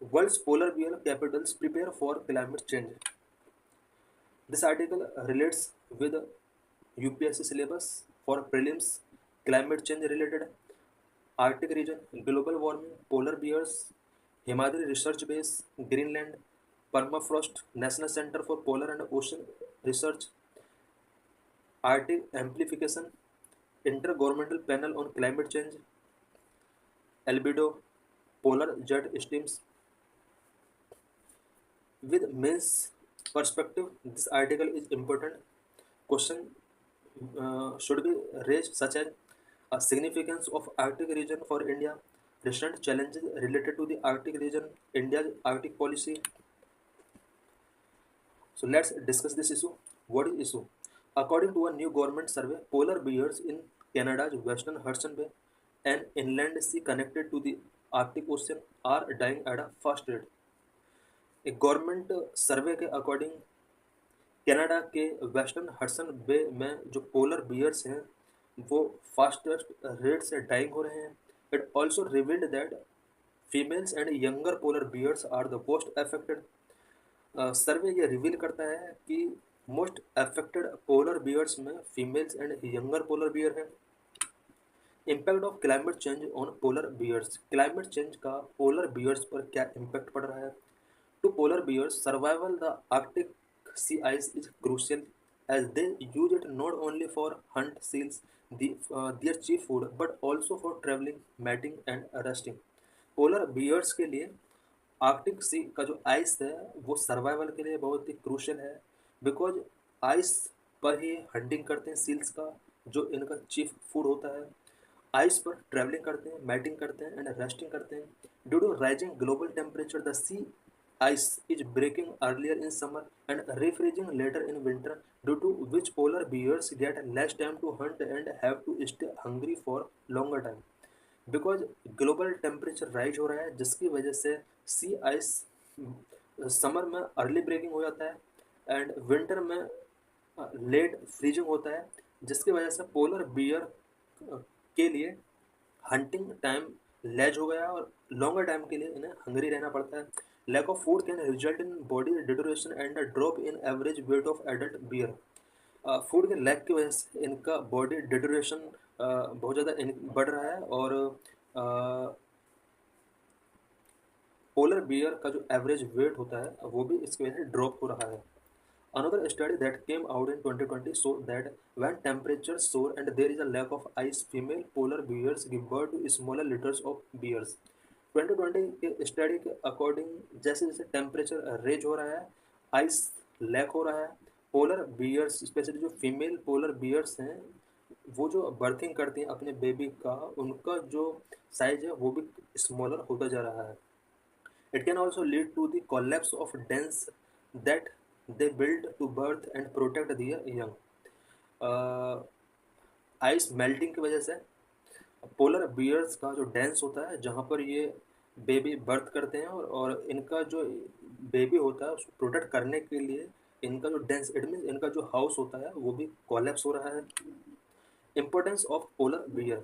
World's polar bear capitals prepare for climate change. This article relates with UPSC syllabus for prelims, climate change related, Arctic region, global warming, polar bears, Himadri Research Base, Greenland, Permafrost, National Center for Polar and Ocean Research, Arctic Amplification, Intergovernmental Panel on Climate Change, Albedo, Polar Jet Streams. With men's perspective, this article is important. Question should be raised, such as a significance of Arctic region for India, recent challenges related to the Arctic region, India's Arctic policy. So let's discuss this issue. What is issue? According to a new government survey, polar bears in Canada's western Hudson Bay and inland sea connected to the Arctic Ocean are dying at a fast rate. एक government सर्वे के according Canada के western Hudson Bay में जो polar bears हैं वो fastest rate से dying हो रहे हैं. It also revealed that females and younger polar bears are the most affected. Survey ये रिवील करता है कि मोस्ट अफेक्टेड पोलर बियर्स में females and younger polar bear हैं. Impact of climate change on polar bears. Climate change का polar bears पर क्या impact पड़ रहा है? To polar bears, survival the Arctic sea ice is crucial as they use it not only for hunt seals, their chief food, but also for traveling, mating and resting. Polar bears के लिए Arctic सी का जो ice है वो survival के लिए बहुत ही crucial है, बिकॉज आइस पर ही हंटिंग करते हैं सील्स का जो इनका चीफ फूड होता है. आइस पर ट्रैवलिंग करते हैं, मैटिंग करते हैं एंड रेस्टिंग करते हैं. Due to rising global temperature the sea ice is breaking earlier in summer and refreezing later in winter, due to which polar bears get less time to hunt and have to stay hungry for longer time. Because global temperature rise हो रहा है जिसकी वजह से सी ice summer में early breaking हो जाता है एंड विंटर में लेट फ्रीजिंग होता है, जिसकी वजह से पोलर बियर के लिए हंटिंग टाइम लेज हो गया और लॉन्गर टाइम के लिए इन्हें हंगरी रहना पड़ता है. Lack of food can result in body deterioration and a drop in average weight of adult bear. Food के लैक की वजह से इनका बॉडी डिटोरेशन बहुत ज़्यादा बढ़ रहा है और पोलर बियर का जो एवरेज वेट होता है वो भी इसकी वजह से ड्रॉप हो रहा है. Another study that came out in 2020 showed that when temperatures soar and there is a lack of ice, female polar bears give birth to smaller litters of bears. 2020 के स्टडी के अकॉर्डिंग जैसे जैसे temperature raise हो रहा है, ice lack हो रहा है, पोलर बियर्स स्पेशली जो फीमेल पोलर बियर्स हैं वो जो बर्थिंग करती हैं अपने बेबी का, उनका जो साइज है वो भी स्मॉलर होता जा रहा है. It can also lead to the collapse of dens that they build to birth and protect their young. Ice melting की वजह से पोलर बियर्स का जो डेंस होता है जहाँ पर ये बेबी बर्थ करते हैं और इनका जो बेबी होता है उसको प्रोटेक्ट करने के लिए इनका जो डेंस इट मीन्स इनका जो हाउस होता है वो भी कोलैप्स हो रहा है. Importance of polar bear.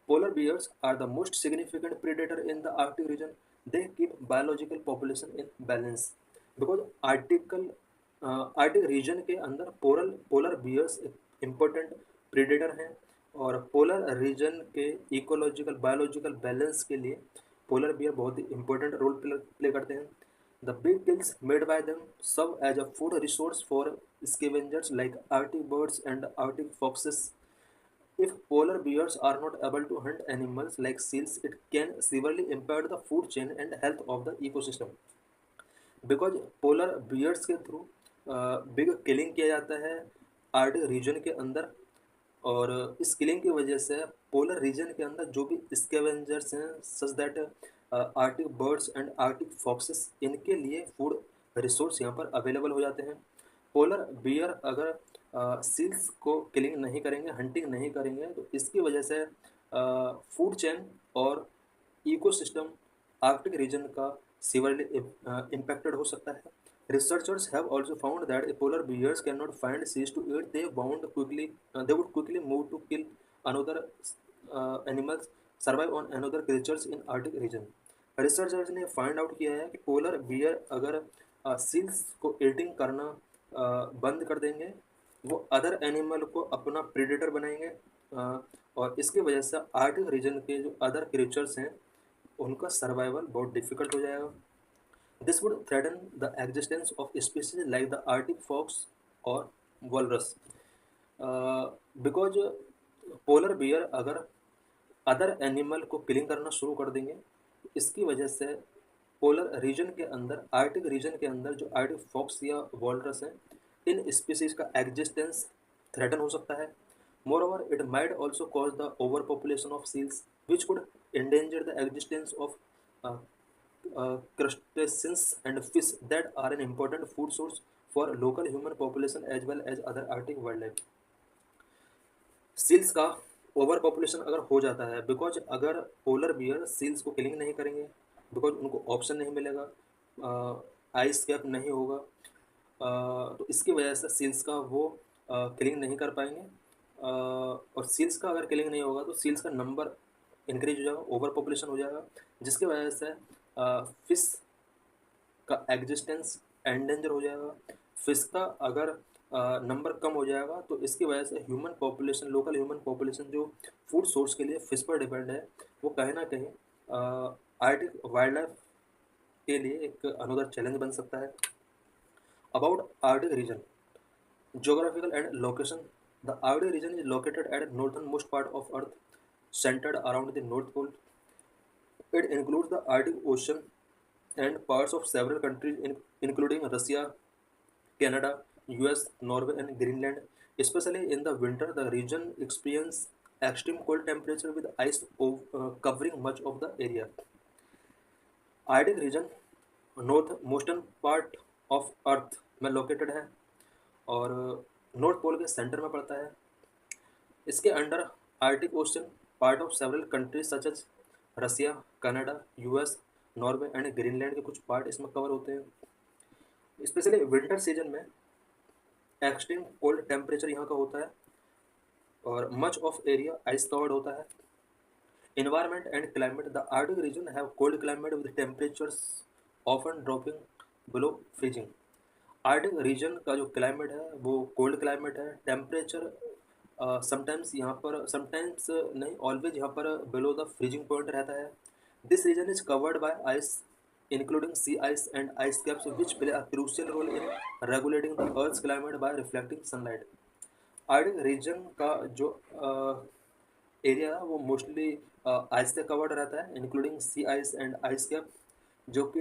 Polar bears are the most significant predator in the Arctic region. They keep biological population in balance. Because Arctic region के अंदर पोलर बियर्स इम्पोर्टेंट प्रेडेटर हैं और पोलर रीजन के ecological biological balance के लिए polar bear बहुत ही important role play करते हैं. The big kills made by them serve as a food resource for scavengers like Arctic birds and Arctic foxes. If polar bears are not able to hunt animals like seals, it can severely impair the food chain and health of the ecosystem. Because polar bears के through big killing किया जाता है Arctic region के अंदर और इस killing की वजह से पोलर रीजन के अंदर जो भी स्कैवेंजर्स हैं such that Arctic birds and Arctic foxes इनके लिए फूड रिसोर्स यहाँ पर अवेलेबल हो जाते हैं. पोलर बियर अगर सील्स को किलिंग नहीं करेंगे, हंटिंग नहीं करेंगे तो इसकी वजह से फूड चेन और इकोसिस्टम आर्कटिक रीजन का सीवरली इम्पैक्टेड हो सकता है. Researchers have also found that if polar bears cannot find seeds to eat, they would quickly move to kill another animals, survive on another creatures in Arctic region. Researchers ने find out किया है कि polar bear अगर seals को eating करना बंद कर देंगे, वो अदर एनिमल को अपना प्रेडेटर बनाएंगे, और इसकी वजह से आर्कटिक रीजन के जो अदर क्रिएचर्स हैं उनका सर्वाइवल बहुत डिफिकल्ट हो जाएगा। This would threaten the existence of species like the Arctic fox और वॉलरस, बिकॉज पोलर बियर अगर अदर एनिमल को किलिंग करना शुरू कर देंगे, इसकी वजह से पोलर रीजन के अंदर, आर्टिक रीजन के अंदर जो आर्टिक फॉक्स या वॉलरस हैं, इन स्पीसीज का एग्जिस्टेंस थ्रेटन हो सकता है। Moreover it might also cause the over population of seals which could endanger the existence of crustaceans and fish that are an important food source for local human population as well as other Arctic wildlife. Seals का over population अगर हो जाता है, because अगर polar bear seals को killing नहीं करेंगे, because उनको ऑप्शन नहीं मिलेगा, आइस कैप नहीं होगा, तो इसकी वजह से सील्स का वो किलिंग नहीं कर पाएंगे, और सील्स का अगर किलिंग नहीं होगा तो सील्स का नंबर इंक्रीज हो जाएगा, ओवर पॉपुलेशन हो जाएगा, जिसकी वजह से फिश का एग्जिस्टेंस एंडेंजर हो जाएगा। फिश का अगर नंबर कम हो जाएगा तो इसकी वजह से human population, local human population जो फूड सोर्स के लिए फिश पर डिपेंड है, वो कहीं ना कहीं आर्टिक वाइल्ड लाइफ के लिए एक अनदर चैलेंज बन सकता है। About Arctic region, geographical and location, the Arctic region is located at the northernmost part of Earth, centered around the North Pole. It includes the Arctic Ocean and parts of several countries, including Russia, Canada, US, Norway, and Greenland. Especially in the winter, the region experiences extreme cold temperature with ice covering much of the area. Arctic region northernmost part of earth में located है और north pole के centre में पड़ता है। इसके under Arctic ocean, part of several countries such as Russia, Canada, US, Norway and Greenland के कुछ पार्ट इसमें कवर होते हैं। स्पेशली विंटर सीजन में एक्सट्रीम कोल्ड टेम्परेचर यहाँ का होता है और much of area ice covered होता है। Environment and climate, the Arctic region have cold climate with temperatures often dropping below freezing. Arctic region का जो क्लाइमेट है वो कोल्ड क्लाइमेट है, टेम्परेचर समटाइम्स यहाँ पर, समटाइम्स नहीं, ऑलवेज यहाँ पर बिलो द फ्रीजिंग पॉइंट रहता है। This region is covered by ice including sea ice and ice caps which play a crucial role in regulating the earth's climate by reflecting sunlight. Arctic region का जो area है वो mostly ice से covered रहता है, including sea ice and ice cap, जो कि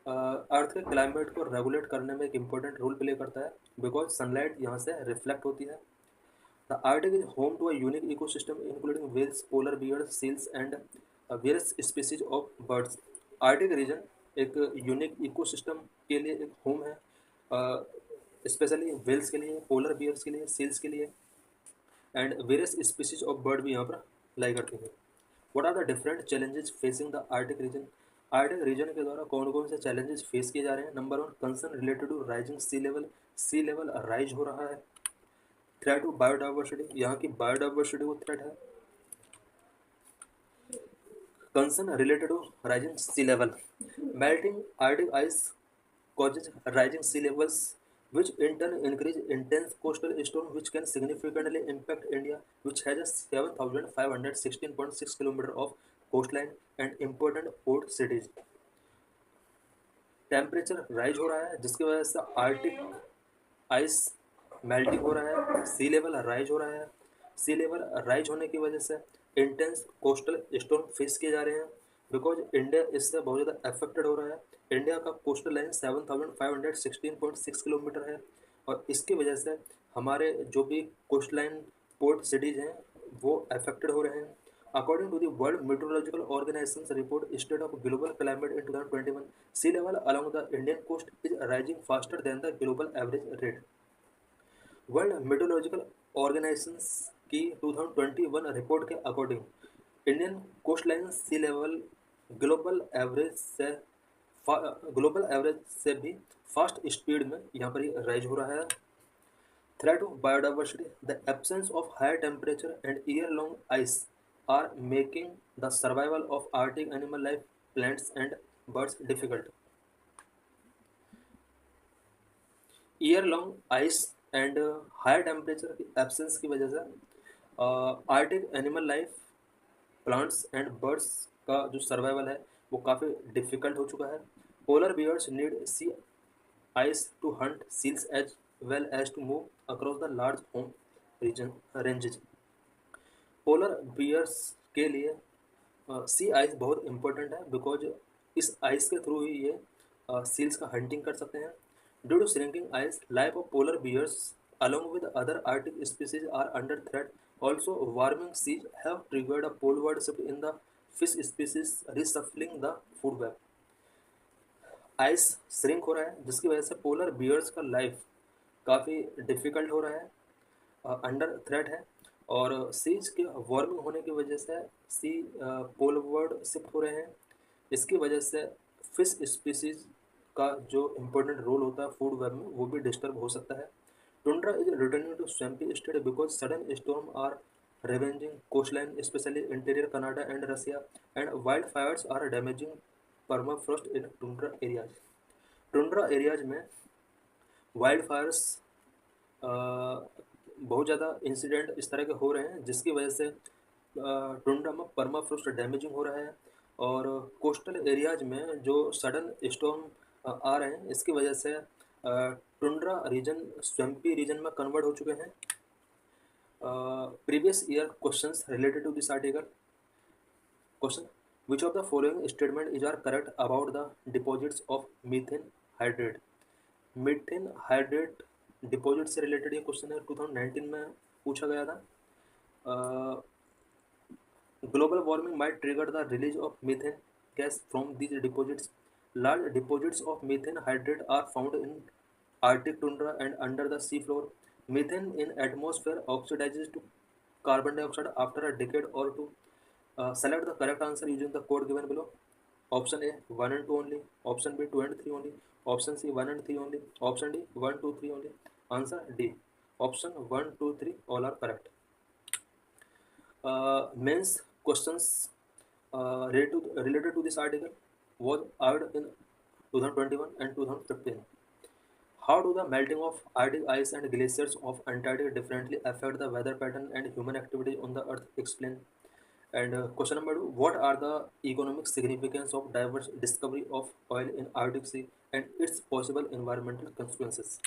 अर्थ के क्लाइमेट को रेगुलेट करने में एक इम्पोर्टेंट रोल प्ले करता है, बिकॉज सनलाइट यहाँ से रिफ्लेक्ट होती है। The Arctic is home to a unique ecosystem including whales, polar bears, seals and various species of birds. Arctic region एक यूनिक इकोसिस्टम के लिए एक होम है, स्पेशली व्हेल्स के लिए, पोलर बियर्स के लिए, सील्स के लिए, and various species of bird भी यहाँ पर लाई करती हैं। What are the different challenges facing the Arctic region? Arctic region के द्वारा कौन कौन से चैलेंजेस फेस किए जा रहे हैं? Number 1, concern related to rising sea level rise हो रहा है। थ्रेट टू बायोडाइवर्सिटी, यहाँ की बायोडाइवर्सिटी को थ्रेट है। Concern related to rising sea level, melting Arctic ice causes rising sea levels, which in turn increase intense coastal storm, which can significantly impact India, which has a 7,516.6 km of coastline and important port cities. Temperature rise हो रहा है जिसकी वजह से Arctic ice melting हो रहा है, सी level rise हो रहा है। सी लेवल राइज होने की वजह से इंटेंस कोस्टल स्टॉर्म फेस किए जा रहे हैं, बिकॉज इंडिया इससे बहुत ज़्यादा अफेक्टेड हो रहा है। इंडिया का कोस्टल लाइन 7,516.6 किलोमीटर है और इसकी वजह से हमारे जो भी कोस्ट लाइन पोर्ट सिटीज़ हैं वो अफेक्टेड हो रहे हैं। According to the World Meteorological Organization's report, State of Global Climate in 2021, sea level along the Indian coast is rising faster than the global average rate. World Meteorological Organization की 2021 report के according Indian coastline sea level global average से भी fast speed में यहाँ पर ही rise हो रहा है। Threat to biodiversity, the absence of higher temperature and year long ice are making the survival of Arctic animal life, plants and birds difficult. Year long ice and higher temperature की absence की वजह से Arctic animal life, plants and birds का जो survival है वो काफ़ी difficult हो चुका है. Polar bears need sea ice to hunt seals as well as to move across the large home region ranges. Polar bears के लिए सी आइस बहुत इंपॉर्टेंट है बिकॉज इस आइस के थ्रू ही ये सील्स का हंटिंग कर सकते हैं. Due to shrinking ice, life of polar bears along with other arctic species are under threat. Also, warming seas have triggered a poleward shift in the fish species, reshuffling the food web. Ice shrink हो रहा है जिसकी वजह से polar bears का life काफ़ी difficult हो रहा है, अंडर थ्रेट है. और सीज के वार्मिंग होने की वजह से सी पोलवर्ड शिफ्ट हो रहे हैं. इसकी वजह से फिश स्पीसीज का जो इम्पोर्टेंट रोल होता है फूड वेब में वो भी डिस्टर्ब हो सकता है. Tundra is returning to swampy state because sudden storm are ravaging coastline, especially interior Canada and Russia, and wildfires are damaging permafrost in tundra areas. Tundra areas में wild Fyers बहुत ज़्यादा incident इस तरह के हो रहे हैं जिसकी वजह से टुंड्रा में परमाफ्रोस्ट डैमेजिंग हो रहा है. और कोस्टल एरियाज में जो सडन स्टॉर्म आ रहे हैं इसकी वजह से टुंड्रा रीजन स्वैम्पी रीजन में कन्वर्ट हो चुके हैं. Previous year questions related to this article. Question, which of the following statement is are correct about the deposits of methane hydrate. Methane hydrate deposit से रिलेटेड ये question है, 2019 में पूछा गया था. Global warming might trigger the release of methane gas from these deposits. Large deposits of methane hydrate are found in Arctic tundra and under the sea floor. Methane in atmosphere oxidizes to carbon dioxide after a decade or two. Select the correct answer using the code given below. Option A 1 and 2 only. Option B 2 and 3 only. Option C 1 and 3 only. Option D 1, 2, 3 only. Answer D. Option 1, 2, 3 all are correct. Mains questions related to this article was added in 2021 and 2015. How do the melting of Arctic ice and glaciers of Antarctica differently affect the weather pattern and human activity on the Earth? Explain. And question number 2. What are the economic significance of diverse discovery of oil in Arctic Sea and its possible environmental consequences?